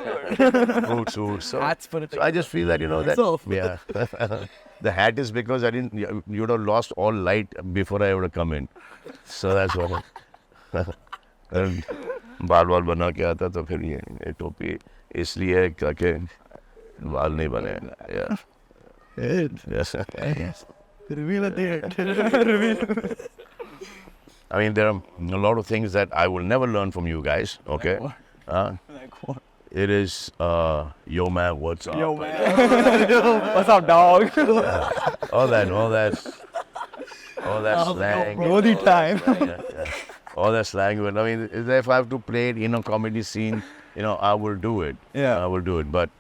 Suits. So Hats for I just feel that, yeah. The hat is because you would have lost all light before I would have come in. So that's what. बाल बना के आता तो फिर ये टोपी इसलिए है ताकि बाल नहीं बने. Yeah. Yes. Reveal at the end. I mean, there are a lot of things that I will never learn from you guys. Okay. Like what? It is yo man, what's up? Yo man. What's up, dog? All that slang. Rodi time. Yeah. All that slang. But I mean, if I have to play it in a comedy scene, I will do it. Yeah. I will do it. But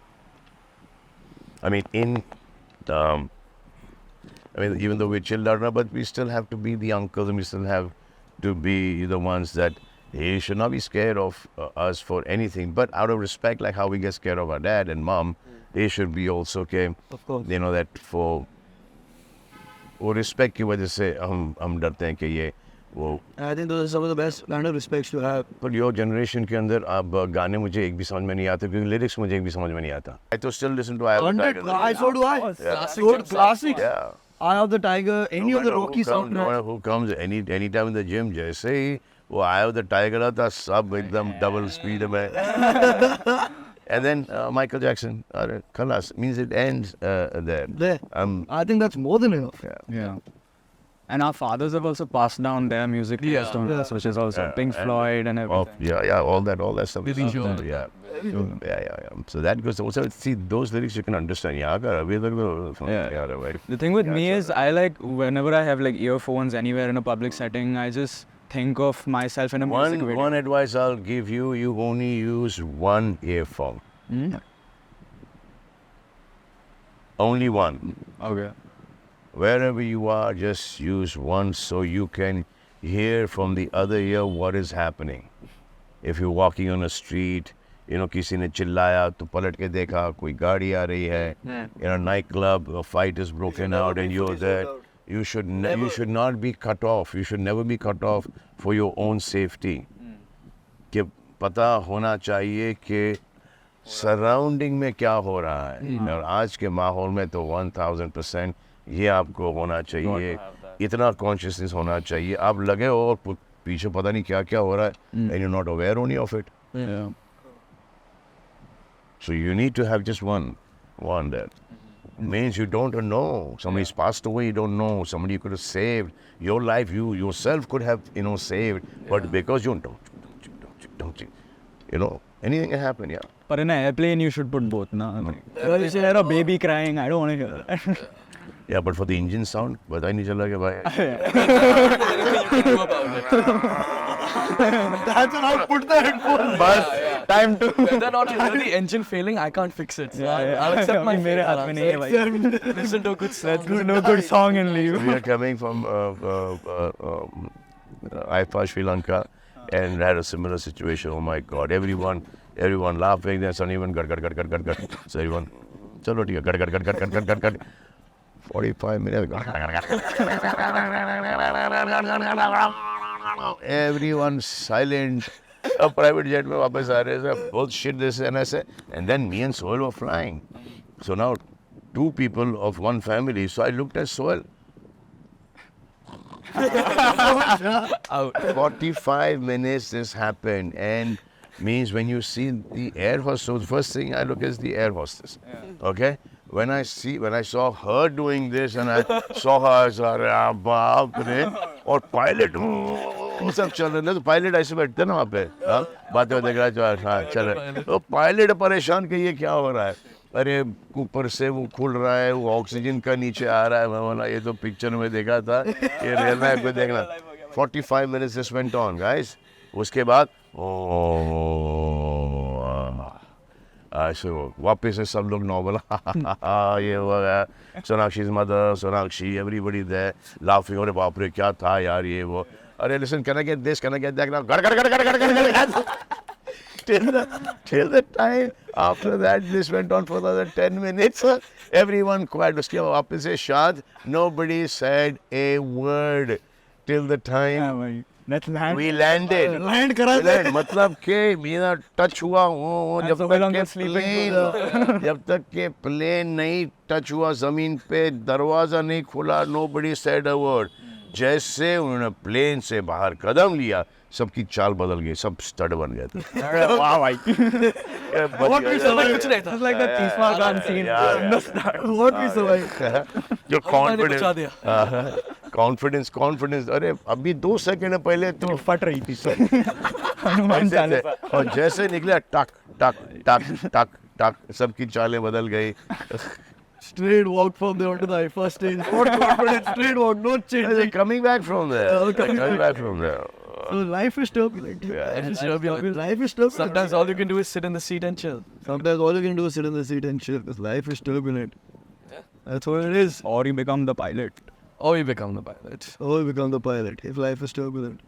I mean, even though we're chilled out now, but we still have to be the uncles, and we still have to be the ones that he should not be scared of us for anything. But out of respect, like how we get scared of our dad and mom, they should be also okay. Of course. That for respect की वजह से हम डरते हैं कि ये वो. I think those are some of the best kind of respects to have. पर your generation के अंदर अब गाने मुझे एक भी समझ में नहीं आते, क्योंकि lyrics मुझे एक भी समझ में नहीं आता. I to still listen to Eye of the 100, Tiger. so do I. Classic. Good classics. Yeah. Eye of the Tiger, any No of the matter Rocky no matter soundtracks. who comes anytime in the gym, जैसे ही वो Eye of the Tiger आता सब एकदम double speed में. And then Michael Jackson, Khalas, means it ends there. There. I think that's more than enough. Yeah. And our fathers have also passed down their music taste on us, which is also Pink Floyd and everything. All that stuff. Billy Joel. Yeah. So that goes also. See, those lyrics you can understand. Yeah. The thing with me is I like whenever I have like earphones anywhere in a public setting, I just think of myself in a music video. One advice I'll give you: you only use one earphone. Only one. Okay. Wherever you are, just use one so you can hear from the other ear what is happening. If you're walking on a street, किसी ने चिल्लाया तो पलट के देखा कोई गाड़ी आ रही है. In a nightclub, a fight is broken out and you're there. You should not be cut off. You should never be cut off for your own safety. कि पता होना चाहिए कि सराउंडिंग में क्या हो रहा है. और आज के माहौल में तो 1000% ये आपको होना चाहिए, इतना कॉन्शियसनेस होना चाहिए. आप लगे हो और पीछे पता नहीं क्या क्या हो रहा है, and you're not aware only of it. Yeah. So you need to have just one that means you don't know. Somebody's passed away, you don't know. Somebody could have saved your life. You yourself could have, saved. But because you don't, anything can happen. Yeah. But in an airplane, you should put both. No? Like, you say, a baby crying. I don't want to hear that. Yeah, but for the engine sound, पता ही नहीं चला कि भाई. That's when I put the headphones. But time to. Whether or not you hear the engine failing, I can't fix it. So Yeah. I'll accept my मेरे fate. हाथ में नहीं है भाई. Listen to a good song. Let's do a good song and leave. We are coming from IIFA, Sri Lanka, and had a similar situation. Oh my God, everyone laughing. There's even gad. So everyone, chalo ठीक है, gad. 45 minutes. Everyone silent. A private jet में वापस आ रहे हैं. Bullshit this and I said. And then me and Sohail were flying. So now 2 people of one family. So I looked at Sohail. Out. 45 minutes this happened, and means when you see the air hostess, first thing I look is the air hostess. Okay? When I saw her doing this and I saw her, बाप रे, और pilot सब चल रहे हैं. तो pilot ऐसे बैठते हैं ना वहाँ पे, बातें देख रहा है, चल रहा है. तो pilot परेशान कि ये क्या हो रहा है. अरे ऊपर से वो खुल रहा है, वो ऑक्सीजन का नीचे आ रहा है. मैं बोला ये तो पिक्चर में देखा था, ये रियल लाइफ में देखना. 45 minutes this went on, guys. उसके बाद ऐसे वापस से सब लोग नॉर्मल. ये हुआ है. सोनाक्षी's mother, Sonakshi, everybody there laughing. अरे बाप रे क्या था यार ये वो. अरे listen, can I get this, can I get that? Gad. Till the time after that, this went on for another 10 minutes. Everyone quiet. उसके वापस से शांत. Nobody said a word till the time. Yeah, भाई. Let's land. We landed. Land करा दे. मतलब कि मेरा touch हुआ वो जब तक के प्लेन नहीं टच हुआ जमीन पे, दरवाजा नहीं खुला, nobody said a word. जैसे उन्होंने प्लेन से बाहर कदम लिया, सबकी चाल बदल गई, सब स्टड बन गए थे. वाह भाई. What we survived. कुछ नहीं था. It's like that Tisma Khan scene. What we survived. जो मैंने बचा दिया. कॉन्फिडेंस. अरे अभी 2 सेकंड पहले तो फट रही थी. हनुमान चालीसा. और जैसे निकला टक सबकी चालें बदल गई. Straight walk from there onto the IIFA stage. What confidence? Straight walk, no changing. Coming back from there. So life is turbulent. Yeah. Life is turbulent. Sometimes all you can do is sit in the seat and chill. Sometimes all you can do is sit in the seat and chill because life is turbulent. That's what it is. Or you become the pilot. Or you become the pilot. Or you become the pilot if life is turbulent.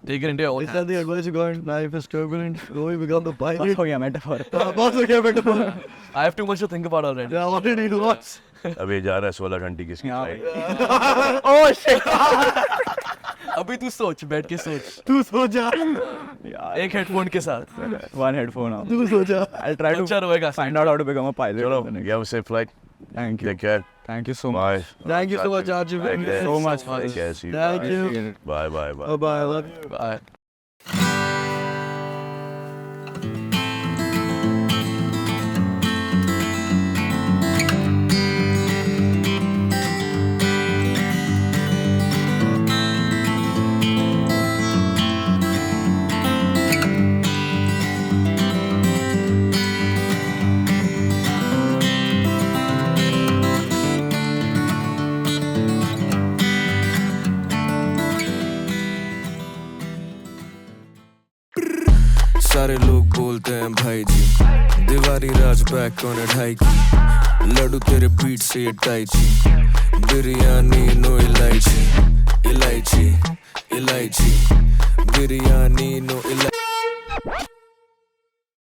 Take it into your own Is that the advice you got? Life is turbulent. Or you become the pilot. हो गया metaphor. Boss हो गया metaphor. I have too much to think about already. Yeah, already lots. अभी जा रहा है 16 घंटे की यहाँ flight. Oh shit. अभी तू सोच, बैठ के सोच. तू सो जा. एक हेडफोन के साथ. One headphone on. तू सो जा. I'll try to अच्छा रहेगा. find out how to become a pilot. चलो, you have a safe flight. Thank you. Take care. Thank you so much. Bye. Thank you so much, Chachu. Thank you so much. Take care. See you. Thank Bye. you. Bye. Bye-bye. I love you. Bye. सारे लोग बोलते हैं भाई जी, दीवारी राज back on a ढाई की, लड्डू तेरे beat से ये टाई छी, बिरयानी नो